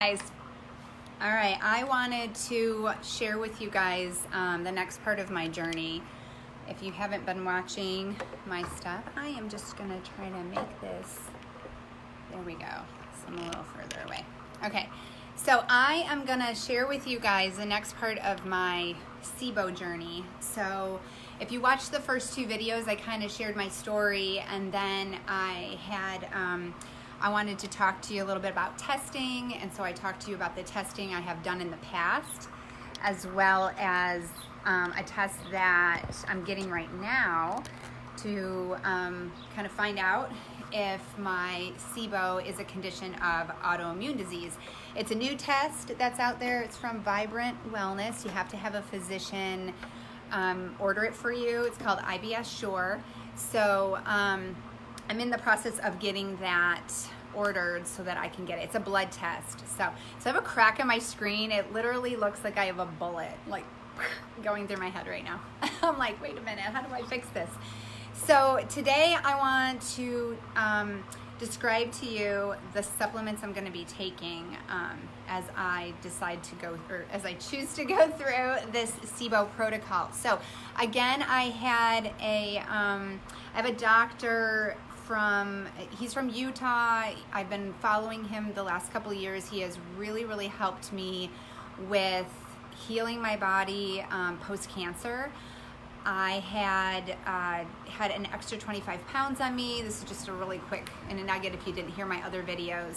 Guys, all right, I wanted to share with you guys the next part of my journey. If you haven't been watching my stuff, I am just gonna try to make this, there we go, so I'm a little further away. Okay, so I am gonna share with you guys the next part of my SIBO journey. So if you watched the first two videos, I kind of shared my story, and then I wanted to talk to you a little bit about testing, and so I talked to you about the testing I have done in the past, as well as a test that I'm getting right now to kind of find out if my SIBO is a condition of autoimmune disease. It's a new test that's out there. It's from Vibrant Wellness. You have to have a physician order it for you. It's called IBS Sure. So I'm in the process of getting that ordered so that I can get it. It's a blood test. So I have a crack in my screen. It literally looks like I have a bullet like going through my head right now. I'm like, wait a minute, how do I fix this? So today I want to describe to you the supplements I'm going to be taking as I decide to go, or as I choose to go through this SIBO protocol. So again, I have a doctor he's from Utah. I've been following him the last couple of years. He has really helped me with healing my body post-cancer. I had an extra 25 pounds on me. This is just a really quick and a nugget if you didn't hear my other videos.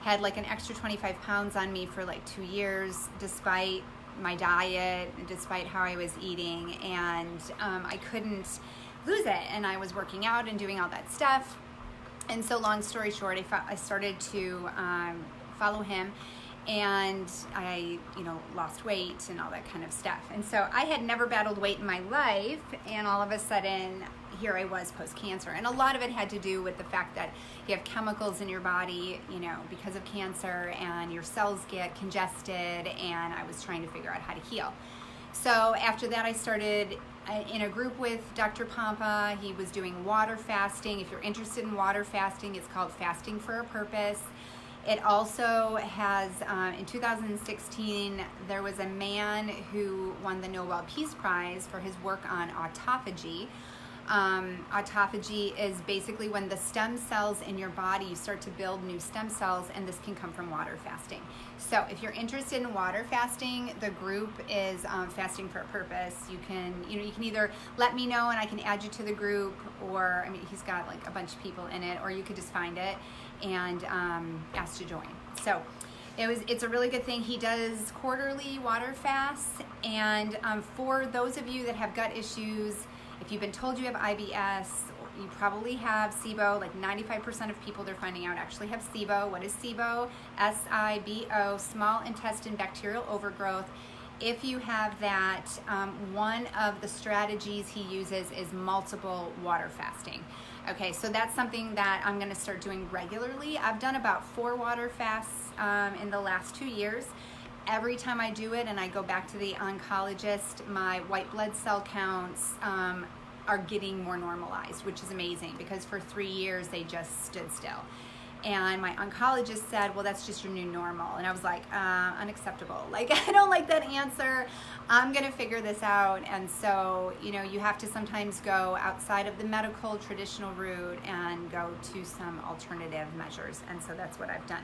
Had like an extra 25 pounds on me for like 2 years, despite my diet, despite how I was eating, and I couldn't lose it, and I was working out and doing all that stuff. And so long story short, I started to follow him, and I lost weight and all that kind of stuff. And so I had never battled weight in my life, and all of a sudden here I was post-cancer. And a lot of it had to do with the fact that you have chemicals in your body, because of cancer, and your cells get congested, and I was trying to figure out how to heal. So after that, I started in a group with Dr. Pompa. He was doing water fasting. If you're interested in water fasting, it's called Fasting for a Purpose. It also has, in 2016, there was a man who won the Nobel Peace Prize for his work on autophagy. Autophagy is basically when the stem cells in your body, you start to build new stem cells, and this can come from water fasting. So if you're interested in water fasting, the group is Fasting for a Purpose. You can either let me know and I can add you to the group, or he's got like a bunch of people in it, or you could just find it and ask to join. So it's a really good thing. He does quarterly water fasts, and for those of you that have gut issues, if you've been told you have IBS, you probably have SIBO. Like 95% of people they're finding out actually have SIBO. What is SIBO? SIBO, small intestine bacterial overgrowth. If you have that, one of the strategies he uses is multiple water fasting. Okay, so that's something that I'm going to start doing regularly. I've done about 4 water fasts in the last 2 years. Every time I do it and I go back to the oncologist, my white blood cell counts are getting more normalized, which is amazing, because for 3 years they just stood still. And my oncologist said, well, that's just your new normal. And I was like, unacceptable. Like, I don't like that answer. I'm going to figure this out. And so, you have to sometimes go outside of the medical traditional route and go to some alternative measures. And so that's what I've done.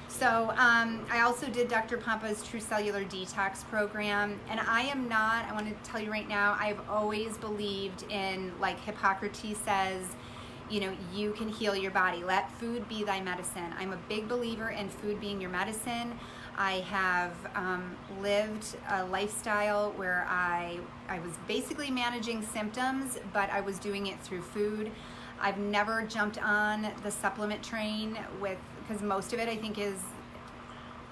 So I also did Dr. Pompa's True Cellular Detox program, and I want to tell you right now, I've always believed in, like Hippocrates says, you can heal your body. Let food be thy medicine. I'm a big believer in food being your medicine. I have lived a lifestyle where I was basically managing symptoms, but I was doing it through food. I've never jumped on the supplement train because most of it I think is,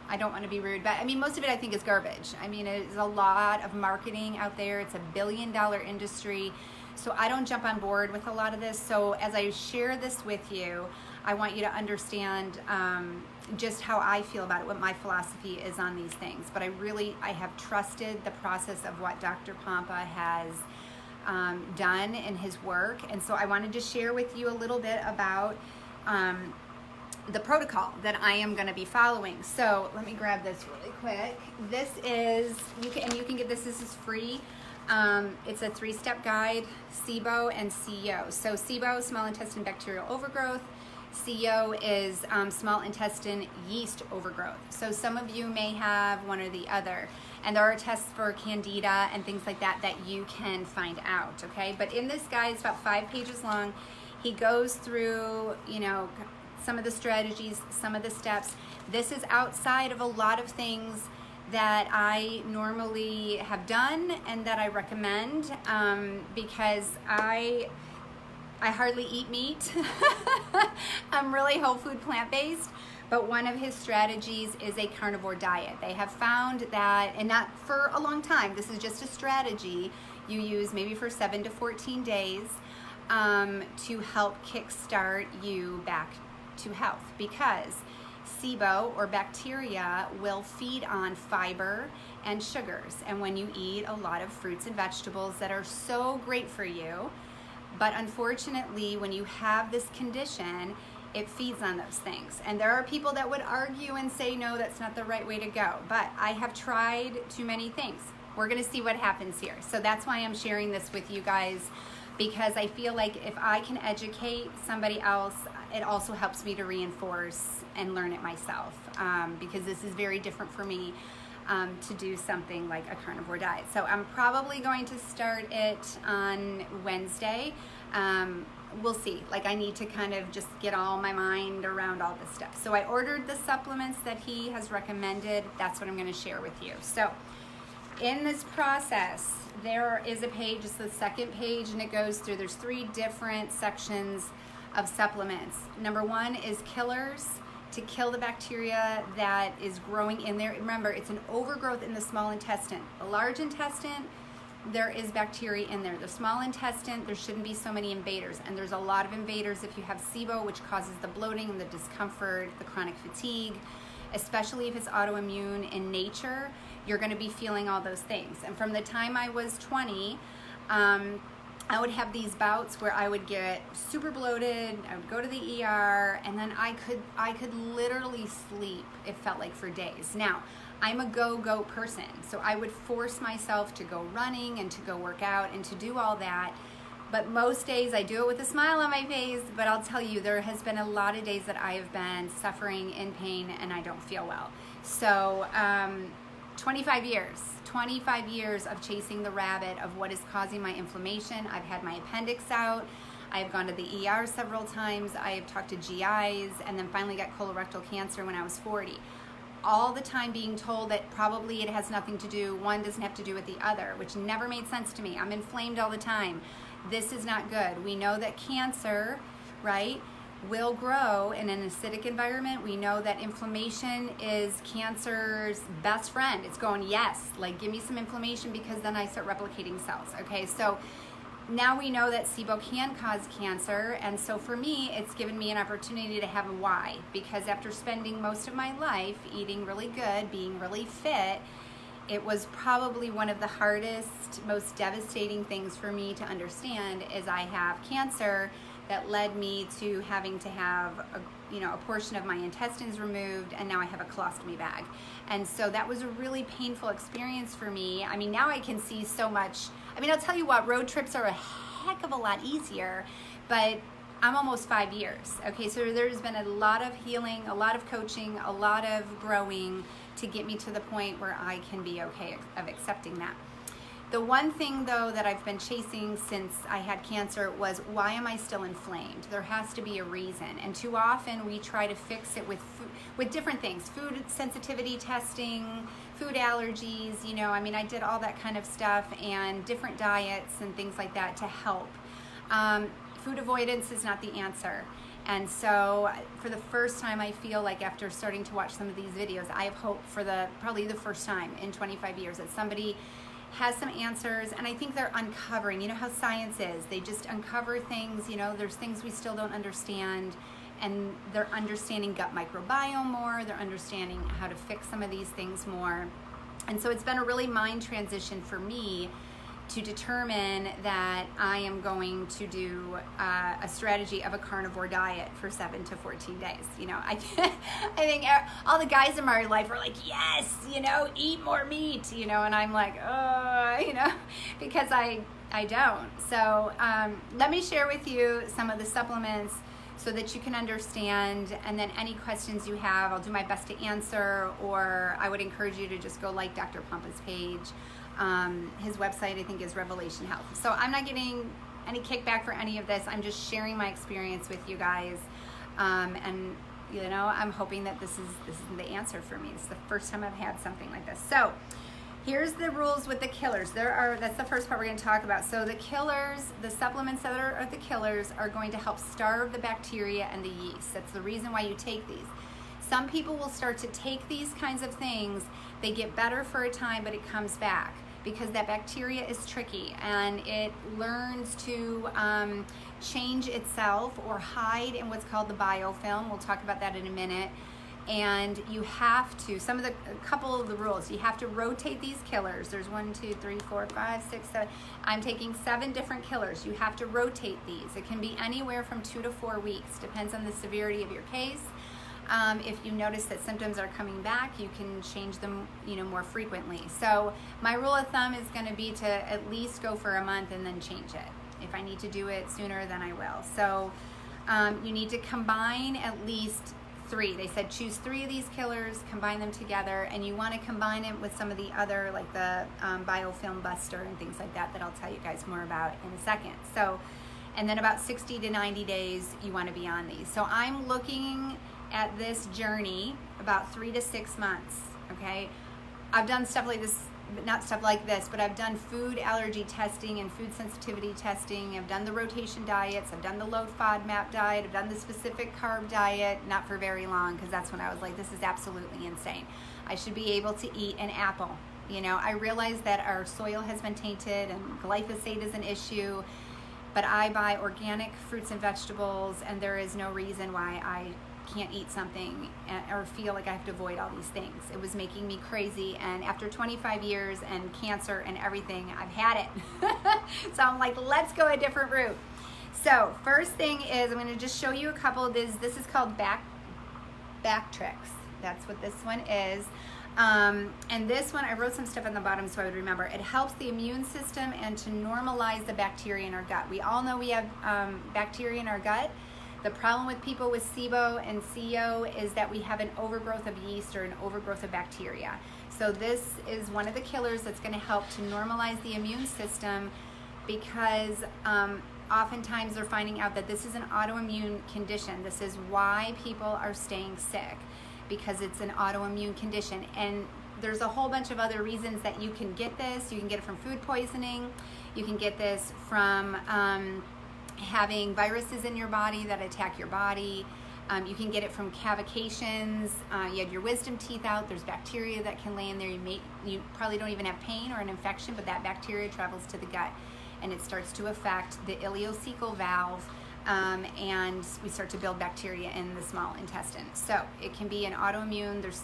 I don't want to be rude, but most of it I think is garbage. It's a lot of marketing out there. It's $1 billion industry. So I don't jump on board with a lot of this. So as I share this with you, I want you to understand just how I feel about it, what my philosophy is on these things. But I have trusted the process of what Dr. Pompa has done in his work. And so I wanted to share with you a little bit about the protocol that I am going to be following. So let me grab this really quick. This is, you can get this is free. It's a 3-step guide, SIBO and SIYO. So SIBO, small intestine bacterial overgrowth. SIYO is small intestine yeast overgrowth. So some of you may have one or the other. And there are tests for candida and things like that that you can find out, okay? But in this guide, it's about 5 pages long. He goes through, you know, some of the strategies, some of the steps. This is outside of a lot of things that I normally have done and that I recommend because I hardly eat meat. I'm really whole food plant-based, but one of his strategies is a carnivore diet. They have found that, and not for a long time, this is just a strategy you use maybe for 7 to 14 days to help kickstart you back to health, because SIBO, or bacteria, will feed on fiber and sugars. And when you eat a lot of fruits and vegetables that are so great for you, but unfortunately when you have this condition, it feeds on those things. And there are people that would argue and say, no, that's not the right way to go. But I have tried too many things. We're gonna see what happens here. So that's why I'm sharing this with you guys, because I feel like if I can educate somebody else, it also helps me to reinforce and learn it myself, because this is very different for me to do something like a carnivore diet. So I'm probably going to start it on Wednesday. We'll see. Like, I need to kind of just get all my mind around all this stuff. So I ordered the supplements that he has recommended. That's what I'm going to share with you. So in this process, there is a page, it's the second page, and it goes through, there's 3 different sections of supplements. Number 1 is killers, to kill the bacteria that is growing in there. Remember, it's an overgrowth in the small intestine. The large intestine, there is bacteria in there. The small intestine, there shouldn't be so many invaders, and there's a lot of invaders if you have SIBO, which causes the bloating and the discomfort, the chronic fatigue, especially if it's autoimmune in nature. You're going to be feeling all those things. And from the time I was 20, I would have these bouts where I would get super bloated, I would go to the ER, and then I could literally sleep, it felt like, for days. Now, I'm a go person, so I would force myself to go running and to go work out and to do all that. But most days I do it with a smile on my face, but I'll tell you, there has been a lot of days that I have been suffering in pain and I don't feel well. So 25 years of chasing the rabbit of what is causing my inflammation. I've had my appendix out. I've gone to the ER several times. I have talked to GIs, and then finally got colorectal cancer when I was 40. All the time being told that probably it has nothing to do, one doesn't have to do with the other, which never made sense to me. I'm inflamed all the time. This is not good. We know that cancer, right, will grow in an acidic environment. We know that inflammation is cancer's best friend. It's going, yes, like, give me some inflammation because then I start replicating cells. Okay, so now we know that SIBO can cause cancer, and so for me, it's given me an opportunity to have a why, because after spending most of my life eating really good, being really fit, it was probably one of the hardest, most devastating things for me to understand is I have cancer that led me to having to have a portion of my intestines removed, and now I have a colostomy bag. And so that was a really painful experience for me. I mean, now I can see so much. I mean, I'll tell you what, road trips are a heck of a lot easier, but I'm almost 5 years. Okay, so there's been a lot of healing, a lot of coaching, a lot of growing to get me to the point where I can be okay of accepting that. The one thing, though, that I've been chasing since I had cancer was, why am I still inflamed? There has to be a reason. And too often we try to fix it with different things, food sensitivity testing, food allergies, I mean, I did all that kind of stuff, and different diets and things like that to help. Food avoidance is not the answer. And so for the first time, I feel like after starting to watch some of these videos, I have hope for probably the first time in 25 years that somebody has some answers, and I think they're uncovering, how science is. They just uncover things, there's things we still don't understand, and they're understanding gut microbiome more, they're understanding how to fix some of these things more. And so it's been a really mind transition for me to determine that I am going to do a strategy of a carnivore diet for 7 to 14 days. You know, I think all the guys in my life are like, yes, you know, eat more meat, you know, and I'm like, you know, because I don't. So let me share with you some of the supplements so that you can understand, and then any questions you have, I'll do my best to answer, or I would encourage you to just go like Dr. Pompa's page. His website, I think, is Revelation Health. So I'm not getting any kickback for any of this. I'm just sharing my experience with you guys. And, you know, I'm hoping that this is the answer for me. It's the first time I've had something like this. So here's the rules with the killers. That's the first part we're going to talk about. So the killers, the supplements that are the killers are going to help starve the bacteria and the yeast. That's the reason why you take these. Some people will start to take these kinds of things. They get better for a time, but it comes back because that bacteria is tricky and it learns to change itself or hide in what's called the biofilm. We'll talk about that in a minute. And you have to, a couple of the rules, you have to rotate these killers. There's 1, 2, 3, 4, 5, 6, 7. I'm taking 7 different killers. You have to rotate these. It can be anywhere from 2 to 4 weeks, depends on the severity of your case. If you notice that symptoms are coming back, you can change them, you know, more frequently. So my rule of thumb is going to be to at least go for a month and then change it. If I need to do it sooner, then I will. So you need to combine at least 3. They said choose 3 of these killers, combine them together, and you want to combine it with some of the other, like the biofilm buster and things like that I'll tell you guys more about in a second. So, and then about 60 to 90 days, you want to be on these. So I'm looking at this journey about 3 to 6 months. Okay, I've done stuff like this, not stuff like this, but I've done food allergy testing and food sensitivity testing. I've done the rotation diets. I've done the low FODMAP diet. I've done the specific carb diet, not for very long, because that's when I was like, this is absolutely insane. I should be able to eat an apple. You know, I realize that our soil has been tainted and glyphosate is an issue, but I buy organic fruits and vegetables, and there is no reason why I can't eat something or feel like I have to avoid all these things. It was making me crazy, and after 25 years and cancer and everything, I've had it. So I'm like, let's go a different route. So first thing is, I'm going to just show you a couple of this is called back tricks. That's what this one is. And this one, I wrote some stuff on the bottom so I would remember. It helps the immune system and to normalize the bacteria in our gut. We all know we have bacteria in our gut. The problem with people with SIBO and SIYO is that we have an overgrowth of yeast or an overgrowth of bacteria. So this is one of the killers that's going to help to normalize the immune system, because oftentimes they're finding out that this is an autoimmune condition. This is why people are staying sick, because it's an autoimmune condition. And there's a whole bunch of other reasons that you can get this. You can get it from food poisoning. You can get this from having viruses in your body that attack your body. You can get it from cavications. You had your wisdom teeth out. There's bacteria that can lay in there. You probably don't even have pain or an infection, but that bacteria travels to the gut and it starts to affect the ileocecal valve, and we start to build bacteria in the small intestine. So it can be an autoimmune. There's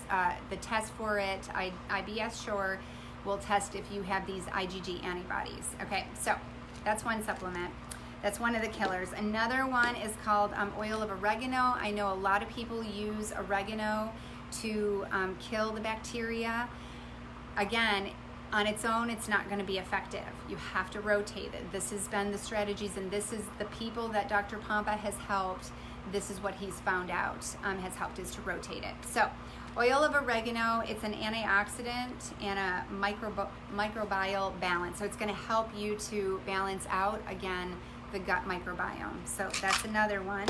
the test for it. IBS Shore will test if you have these IgG antibodies. Okay, so that's one supplement. That's one of the killers. Another one is called oil of oregano. I know a lot of people use oregano to kill the bacteria. Again, on its own, it's not going to be effective. You have to rotate it. This has been the strategies, and this is the people that Dr. Pompa has helped. This is what he's found out has helped, is to rotate it. So oil of oregano, it's an antioxidant and a microbial balance. So it's going to help you to balance out, again, the gut microbiome. So that's another one.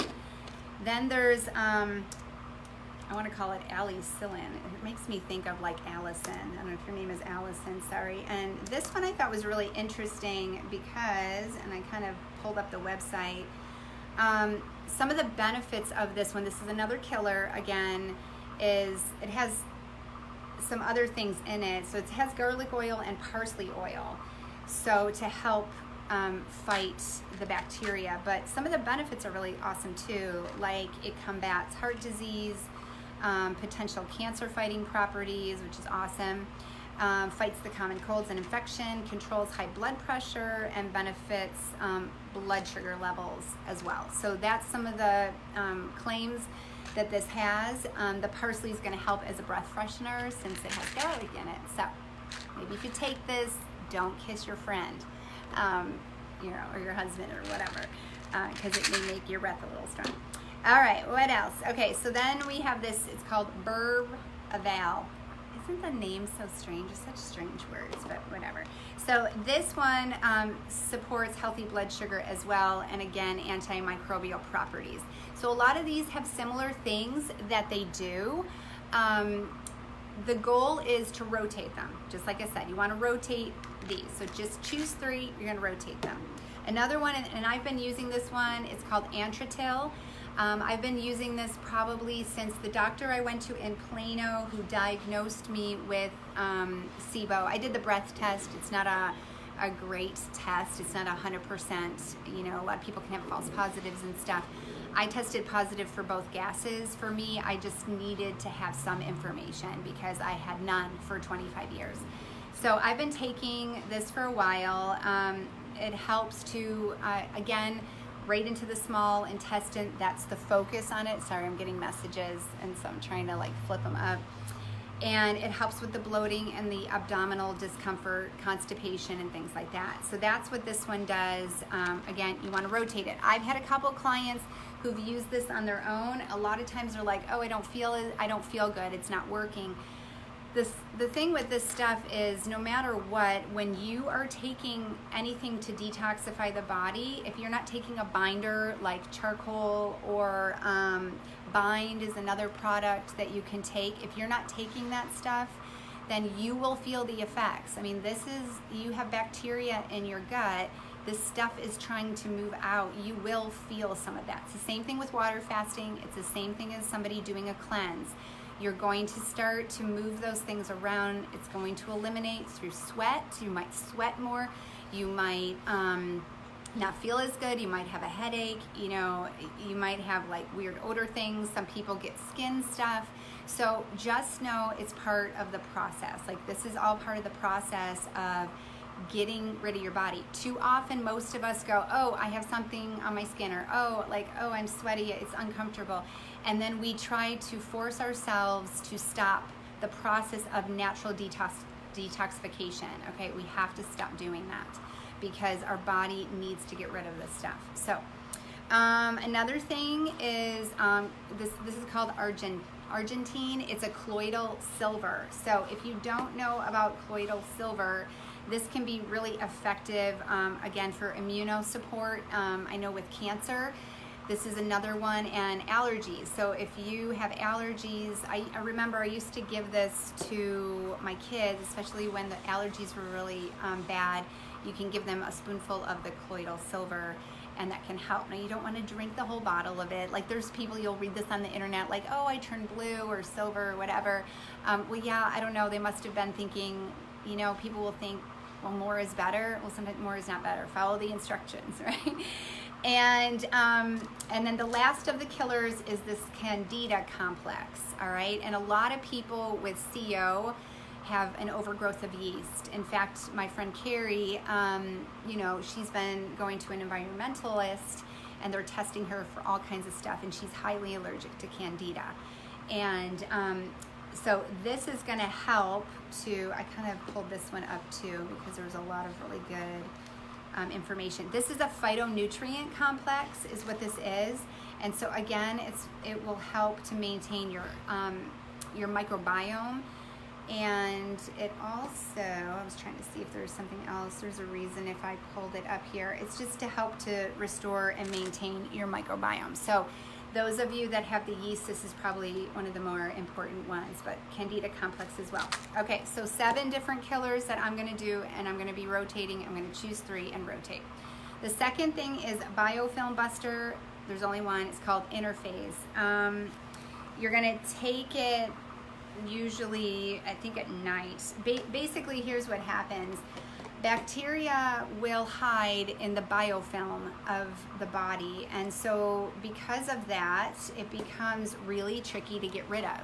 Then there's, I want to call it alicillin. It makes me think of like Allison. I don't know if your name is Allison, sorry. And this one I thought was really interesting because, and I kind of pulled up the website, some of the benefits of this one, this is another killer again, is it has some other things in it. So it has garlic oil and parsley oil. So to help fight the bacteria, but some of the benefits are really awesome too, like it combats heart disease, potential cancer fighting properties, which is awesome. fights the common colds and infection, controls high blood pressure, and benefits blood sugar levels as well. So that's some of the claims that this has. The parsley is going to help as a breath freshener since it has garlic in it. So maybe if you take this, don't kiss your friend, or your husband or whatever, because it may make your breath a little strong. All right, what else? Okay, so then we have this, it's called Burb Aval. Isn't the name so strange? It's such strange words, but whatever. So this one supports healthy blood sugar as well, and again, antimicrobial properties. So a lot of these have similar things that they do. The goal is to rotate them. Just like I said, you want to rotate these. So just choose 3, you're going to rotate them. Another one, and I've been using this one, it's called Antratil. I've been using this probably since the doctor I went to in Plano who diagnosed me with SIBO. I did the breath test. It's not a great test. It's not 100%. A lot of people can have false positives and stuff. I tested positive for both gases. For me, I just needed to have some information because I had none for 25 years. So I've been taking this for a while. It helps to, again, right into the small intestine. That's the focus on it. Sorry, I'm getting messages, and so I'm trying to flip them up. And it helps with the bloating and the abdominal discomfort, constipation, and things like that. So that's what this one does. Again, you want to rotate it. I've had a couple clients who've used this on their own. A lot of times they're like, oh, I don't feel good, it's not working. The thing with this stuff is no matter what, when you are taking anything to detoxify the body, if you're not taking a binder like charcoal or Bind is another product that you can take. If you're not taking that stuff, then you will feel the effects. I mean, you have bacteria in your gut. This stuff is trying to move out. You will feel some of that. It's the same thing with water fasting. It's the same thing as somebody doing a cleanse. You're going to start to move those things around. It's going to eliminate through sweat. You might sweat more. You might not feel as good. You might have a headache. You might have weird odor things. Some people get skin stuff. So just know it's part of the process. This is all part of the process of getting rid of your body. Too often, most of us go, oh, I have something on my skin, or oh, I'm sweaty, it's uncomfortable. And then we try to force ourselves to stop the process of natural detoxification. Okay, we have to stop doing that because our body needs to get rid of this stuff. So another thing is this is called Argentine. It's a colloidal silver. So if you don't know about colloidal silver, this can be really effective, again, for immunosupport. I know with cancer, this is another one, and allergies. So if you have allergies, I remember I used to give this to my kids, especially when the allergies were really bad. You can give them a spoonful of the colloidal silver, and that can help. Now, you don't want to drink the whole bottle of it. There's people, you'll read this on the internet, oh, I turned blue or silver or whatever. Well, yeah, I don't know. They must have been thinking, people will think, well, more is better. Well, sometimes more is not better. Follow the instructions, right? And then the last of the killers is this Candida complex, all right? And a lot of people with SIYO have an overgrowth of yeast. In fact, my friend Carrie, she's been going to an environmentalist, and they're testing her for all kinds of stuff, and she's highly allergic to Candida. And so this is going to help to, I kind of pulled this one up too because there's a lot of really good information. This is a phytonutrient complex is what this is. And so again, it will help to maintain your microbiome. And it also, I was trying to see if there's something else. There's a reason if I pulled it up here. It's just to help to restore and maintain your microbiome. So those of you that have the yeast, this is probably one of the more important ones, but Candida complex as well. Okay, so 7 different killers that I'm going to do, and I'm going to be rotating. I'm going to choose 3 and rotate. The second thing is biofilm buster. There's only one. It's called Interphase. You're going to take it usually, I think, at night. Basically, here's what happens. Bacteria will hide in the biofilm of the body, and so because of that, it becomes really tricky to get rid of.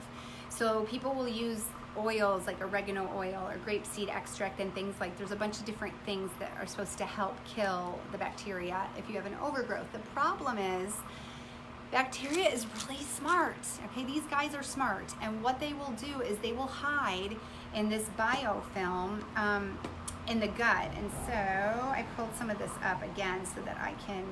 So people will use oils like oregano oil or grapeseed extract and things like, there's a bunch of different things that are supposed to help kill the bacteria if you have an overgrowth. The problem is bacteria is really smart, okay? These guys are smart, and what they will do is they will hide in this biofilm in the gut. And so I pulled some of this up again so that I can,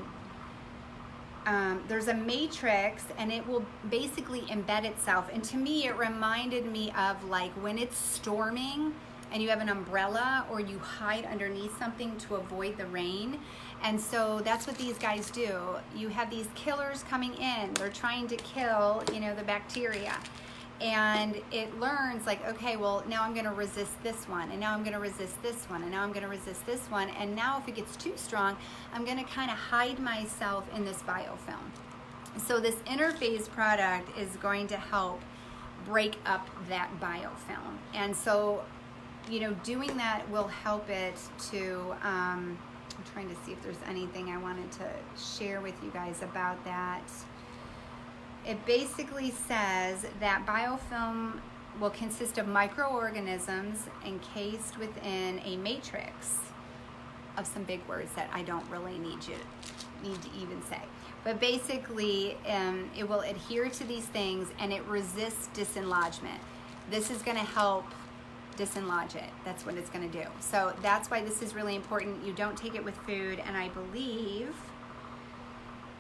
there's a matrix, and it will basically embed itself. And to me, it reminded me of like when it's storming and you have an umbrella or you hide underneath something to avoid the rain. And so that's what these guys do. You have these killers coming in. They're trying to kill, you know, the bacteria. And it learns like, okay, well, now I'm going to resist this one, and now I'm going to resist this one, and now I'm going to resist this one. And now if it gets too strong, I'm going to kind of hide myself in this biofilm. So this interphase product is going to help break up that biofilm. And so, you know, doing that will help it to, I'm trying to see if there's anything I wanted to share with you guys about that. It basically says that biofilm will consist of microorganisms encased within a matrix of some big words that I don't really need to even say. But basically, it will adhere to these things, and it resists disenlodgement. This is going to help disenlodge it. That's what it's going to do. So that's why this is really important. You don't take it with food, and I believe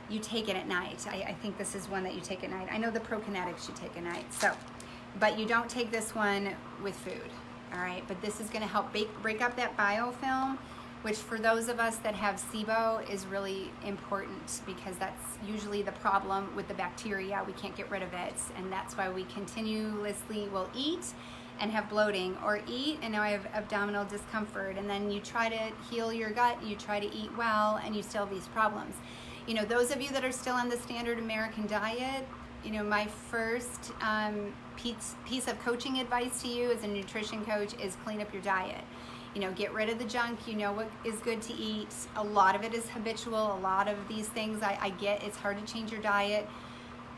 you take it at night. I think this is one that you take at night. I know the Prokinetics you take at night. So, but you don't take this one with food, all right? But this is gonna help break up that biofilm, which for those of us that have SIBO is really important, because that's usually the problem with the bacteria. We can't get rid of it, and that's why we continuously will eat and have bloating, or eat and now I have abdominal discomfort, and then you try to heal your gut, you try to eat well, and you still have these problems. You know, those of you that are still on the standard American diet, you know, my first piece of coaching advice to you as a nutrition coach is clean up your diet. You know, get rid of the junk. You know what is good to eat. A lot of it is habitual. A lot of these things I get, it's hard to change your diet.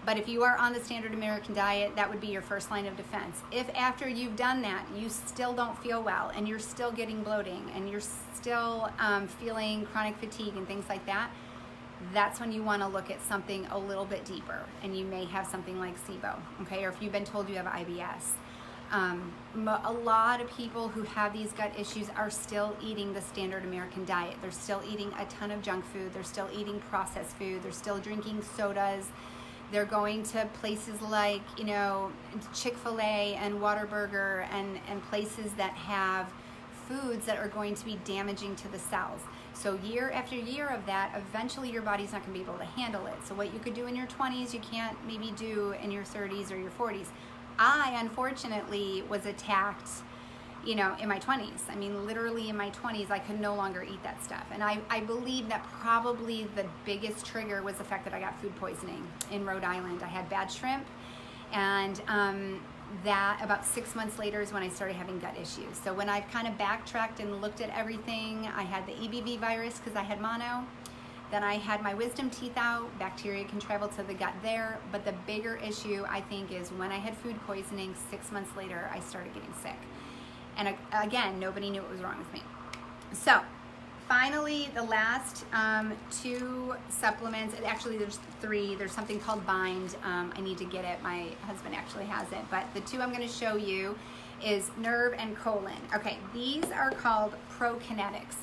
But if you are on the standard American diet, that would be your first line of defense. If after you've done that, you still don't feel well, and you're still getting bloating, and you're still feeling chronic fatigue and things like that, that's when you want to look at something a little bit deeper, and you may have something like SIBO, okay? Or if you've been told you have IBS. A lot of people who have these gut issues are still eating the standard American diet. They're still eating a ton of junk food. They're still eating processed food. They're still drinking sodas. They're going to places like, you know, Chick-fil-A and Whataburger and places that have foods that are going to be damaging to the cells. So year after year of that, eventually your body's not going to be able to handle it. So what you could do in your 20s, you can't maybe do in your 30s or your 40s. I, unfortunately, was attacked, you know, in my 20s. I mean, literally in my 20s, I could no longer eat that stuff. And I believe that probably the biggest trigger was the fact that I got food poisoning in Rhode Island. I had bad shrimp, and that about 6 months later is when I started having gut issues. So when I've kind of backtracked and looked at everything, I had the EBV virus because I had mono. Then I had my wisdom teeth out. Bacteria can travel to the gut there. But the bigger issue, I think, is when I had food poisoning, 6 months later, I started getting sick. And again, nobody knew what was wrong with me. So finally, the last 2 supplements, actually there's 3. There's something called Bind. I need to get it. My husband actually has it. But the 2 I'm going to show you is Nerve and Colon. Okay, these are called Prokinetics.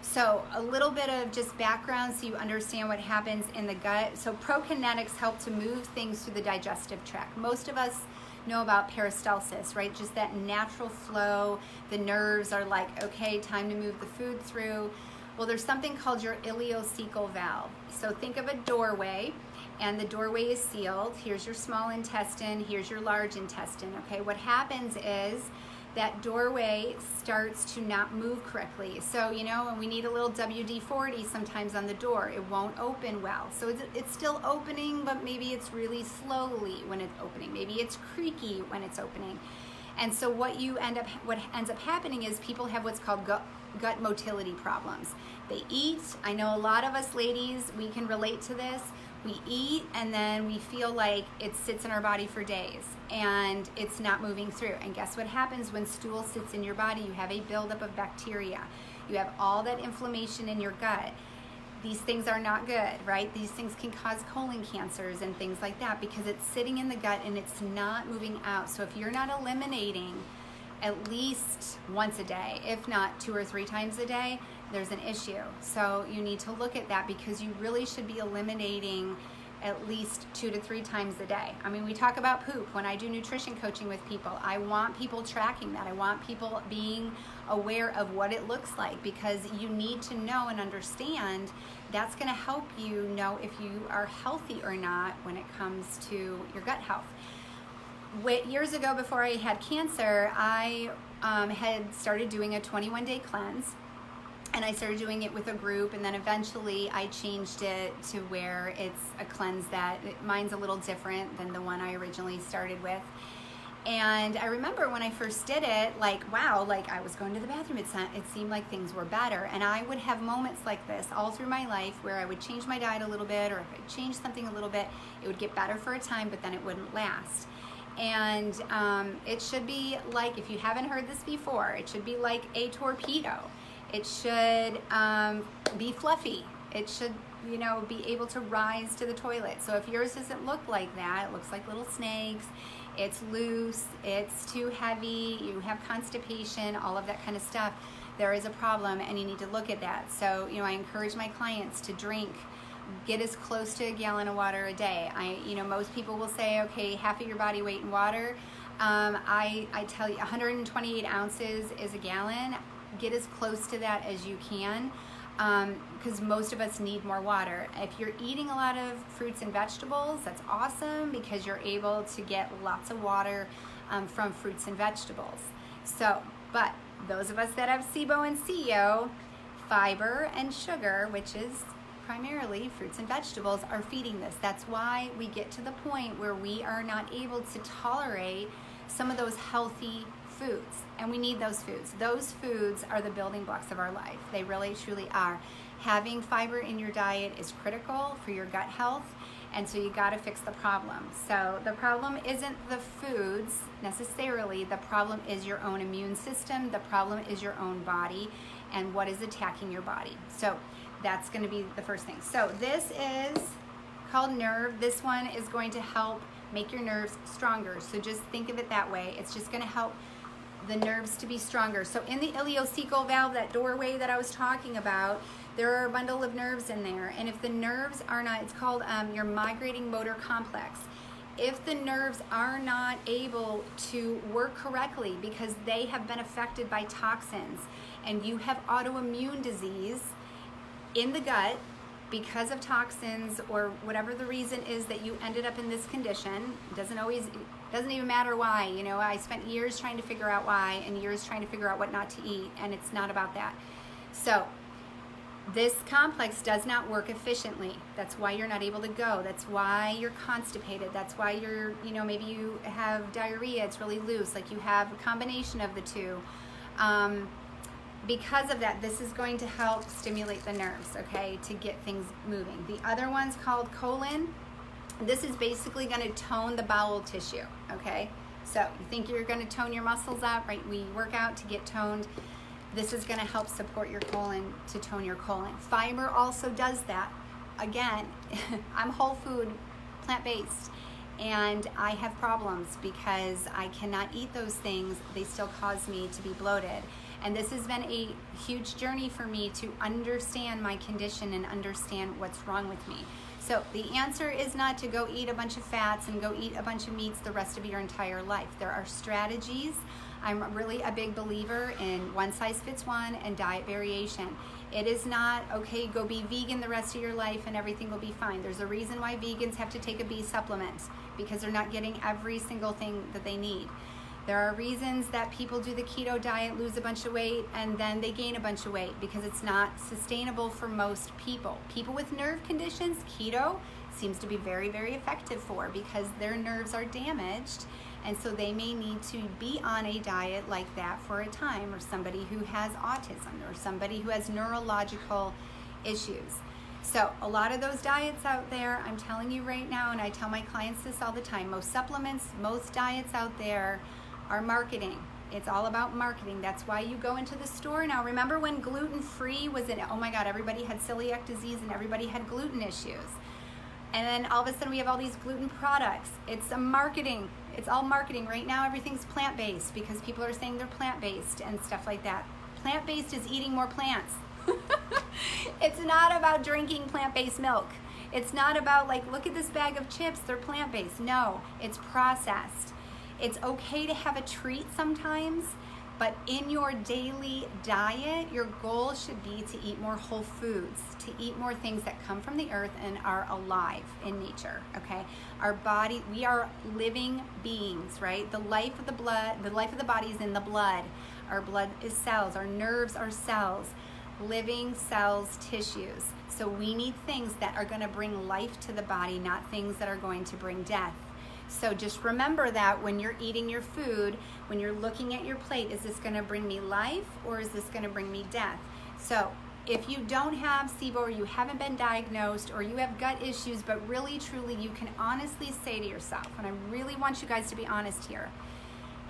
So a little bit of just background so you understand what happens in the gut. So Prokinetics help to move things through the digestive tract. Most of us know about peristalsis, right? Just that natural flow. The nerves are like, okay, time to move the food through. Well, there's something called your ileocecal valve. So think of a doorway, and the doorway is sealed. Here's your small intestine, here's your large intestine, okay? What happens is that doorway starts to not move correctly. So, you know, and we need a little WD-40 sometimes on the door. It won't open well. So it's still opening, but maybe it's really slowly when it's opening. Maybe it's creaky when it's opening. And so what ends up happening is people have what's called gut motility problems. They eat. I know a lot of us ladies, we can relate to this. We eat and then we feel like it sits in our body for days and it's not moving through. And guess what happens when stool sits in your body? You have a buildup of bacteria. You have all that inflammation in your gut. These things are not good, right? These things can cause colon cancers and things like that because it's sitting in the gut and it's not moving out. So if you're not eliminating at least once a day, if not 2 or 3 times a day, there's an issue. So you need to look at that because you really should be eliminating at least 2 to 3 times a day. I mean, we talk about poop. When I do nutrition coaching with people, I want people tracking that. I want people being aware of what it looks like because you need to know and understand. That's going to help you know if you are healthy or not when it comes to your gut health. Years ago, before I had cancer, I had started doing a 21-day cleanse. And I started doing it with a group, and then eventually I changed it to where it's a cleanse that, mine's a little different than the one I originally started with. And I remember when I first did it, like, wow, like I was going to the bathroom, it seemed like things were better. And I would have moments like this all through my life where I would change my diet a little bit, or if I changed something a little bit, it would get better for a time, but then it wouldn't last. And it should be like, if you haven't heard this before, it should be like a torpedo. It should be fluffy. It should, you know, be able to rise to the toilet. So if yours doesn't look like that, it looks like little snakes, it's loose, it's too heavy, you have constipation, all of that kind of stuff, there is a problem and you need to look at that. So, you know, I encourage my clients to get as close to a gallon of water a day. Most people will say, okay, half of your body weight in water. I tell you, 128 ounces is a gallon. Get as close to that as you can because most of us need more water. If you're eating a lot of fruits and vegetables, that's awesome because you're able to get lots of water from fruits and vegetables. So, but those of us that have SIBO and SIYO, fiber and sugar, which is primarily fruits and vegetables, are feeding this. That's why we get to the point where we are not able to tolerate some of those healthy foods, and we need those foods. Those foods are the building blocks of our life. They really truly are. Having fiber in your diet is critical for your gut health, and so you got to fix the problem. So the problem isn't the foods necessarily. The problem is your own immune system. The problem is your own body and what is attacking your body. So that's going to be the first thing. So this is called Nerve. This one is going to help make your nerves stronger. So just think of it that way. It's just going to help the nerves to be stronger. So in the ileocecal valve, that doorway that I was talking about, there are a bundle of nerves in there. And if the nerves are not, it's called your migrating motor complex. If the nerves are not able to work correctly because they have been affected by toxins and you have autoimmune disease in the gut because of toxins or whatever the reason is that you ended up in this condition, doesn't even matter why. You know, I spent years trying to figure out why and years trying to figure out what not to eat, and it's not about that. So this complex does not work efficiently. That's why you're not able to go. That's why you're constipated. That's why you're, maybe you have diarrhea, it's really loose, like you have a combination of the two. Because of that, this is going to help stimulate the nerves, okay, to get things moving. The other one's called colon. This is basically going to tone the bowel tissue, okay? So you think you're going to tone your muscles up, right? We work out to get toned. This is going to help support your colon, to tone your colon. Fiber also does that. Again, I'm whole food, plant-based, and I have problems because I cannot eat those things. They still cause me to be bloated. And this has been a huge journey for me to understand my condition and understand what's wrong with me. So the answer is not to go eat a bunch of fats and go eat a bunch of meats the rest of your entire life. There are strategies. I'm really a big believer in one size fits one and diet variation. It is not, okay, go be vegan the rest of your life and everything will be fine. There's a reason why vegans have to take a B supplement because they're not getting every single thing that they need. There are reasons that people do the keto diet, lose a bunch of weight, and then they gain a bunch of weight because it's not sustainable for most people. People with nerve conditions, keto seems to be very, very effective for because their nerves are damaged, and so they may need to be on a diet like that for a time, or somebody who has autism or somebody who has neurological issues. So a lot of those diets out there, I'm telling you right now, and I tell my clients this all the time, most supplements, most diets out there are marketing. It's all about marketing. That's why you go into the store now. Remember when gluten-free was in, oh my God, everybody had celiac disease and everybody had gluten issues. And then all of a sudden we have all these gluten products. It's a marketing. It's all marketing. Right now everything's plant-based because people are saying they're plant-based and stuff like that. Plant-based is eating more plants. It's not about drinking plant-based milk. It's not about like, look at this bag of chips, they're plant-based. No, it's processed. It's okay to have a treat sometimes, but in your daily diet, your goal should be to eat more whole foods, to eat more things that come from the earth and are alive in nature, okay? Our body, we are living beings, right? The life of the blood, the life of the body is in the blood. Our blood is cells, our nerves are cells, living cells, tissues. So we need things that are gonna bring life to the body, not things that are going to bring death. So just remember that when you're eating your food, when you're looking at your plate, is this gonna bring me life or is this gonna bring me death? So if you don't have SIBO or you haven't been diagnosed or you have gut issues, but really truly you can honestly say to yourself, and I really want you guys to be honest here,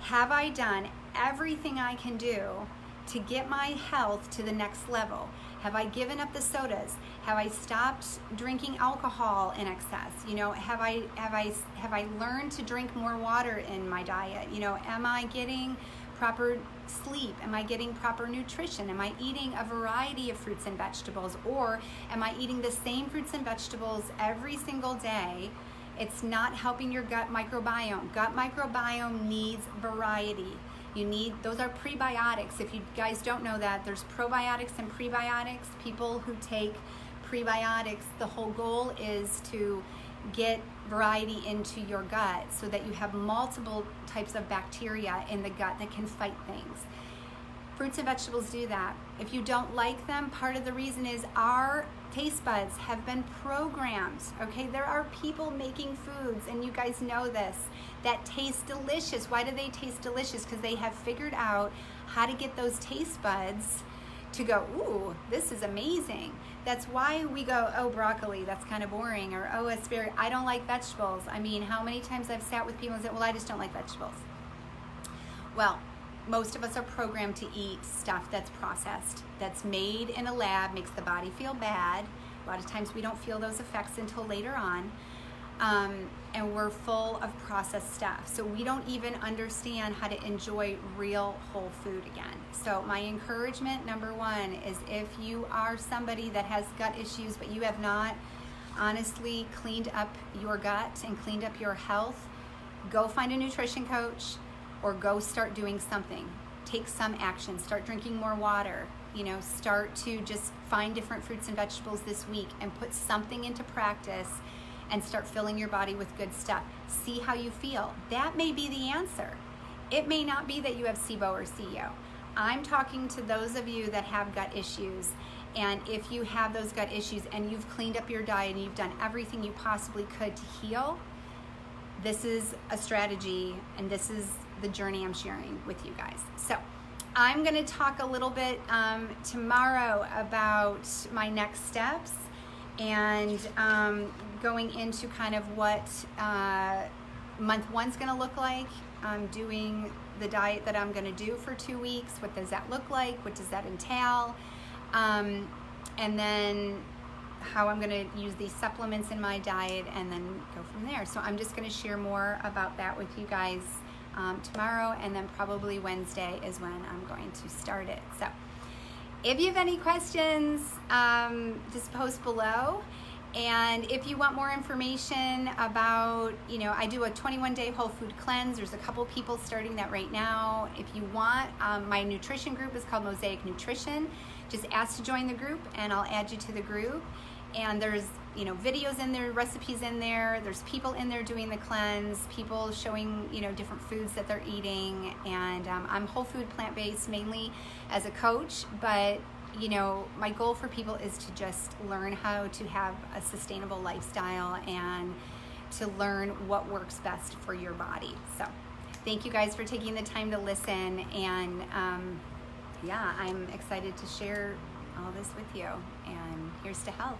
have I done everything I can do to get my health to the next level? Have I given up the sodas? Have I stopped drinking alcohol in excess? You know, have I learned to drink more water in my diet? You know, am I getting proper sleep? Am I getting proper nutrition? Am I eating a variety of fruits and vegetables? Or am I eating the same fruits and vegetables every single day? It's not helping your gut microbiome. Gut microbiome needs variety. You need, those are prebiotics. If you guys don't know that, there's probiotics and prebiotics. People who take prebiotics, the whole goal is to get variety into your gut so that you have multiple types of bacteria in the gut that can fight things. Fruits and vegetables do that. If you don't like them, part of the reason is our taste buds have been programmed, okay? There are people making foods, and you guys know this, that taste delicious. Why do they taste delicious? Because they have figured out how to get those taste buds to go, ooh, this is amazing. That's why we go, oh, broccoli, that's kind of boring, or oh, asparagus, I don't like vegetables. I mean, how many times I've sat with people and said, well, I just don't like vegetables. Well, most of us are programmed to eat stuff that's processed, that's made in a lab, makes the body feel bad. A lot of times we don't feel those effects until later on. And we're full of processed stuff. So we don't even understand how to enjoy real whole food again. So my encouragement, number one, is if you are somebody that has gut issues, but you have not honestly cleaned up your gut and cleaned up your health, go find a nutrition coach or go start doing something. Take some action, start drinking more water, you know, start to just find different fruits and vegetables this week and put something into practice and start filling your body with good stuff. See how you feel. That may be the answer. It may not be that you have SIBO or SIYO. I'm talking to those of you that have gut issues, and if you have those gut issues and you've cleaned up your diet and you've done everything you possibly could to heal, this is a strategy and this is the journey I'm sharing with you guys. So I'm gonna talk a little bit tomorrow about my next steps and going into kind of what month one's gonna look like. I'm doing the diet that I'm gonna do for 2 weeks. What does that look like? What does that entail? And then how I'm gonna use these supplements in my diet and then go from there. So I'm just gonna share more about that with you guys tomorrow, and then probably Wednesday is when I'm going to start it. So if you have any questions, just post below. And if you want more information about, you know, I do a 21-day whole food cleanse. There's a couple people starting that right now. If you want, my nutrition group is called Mosaic Nutrition. Just ask to join the group and I'll add you to the group. And there's, you know, videos in there, recipes in there. There's people in there doing the cleanse, people showing, you know, different foods that they're eating. And I'm whole food, plant-based mainly as a coach, but you know, my goal for people is to just learn how to have a sustainable lifestyle and to learn what works best for your body. So thank you guys for taking the time to listen, and yeah, I'm excited to share all this with you, and here's to health.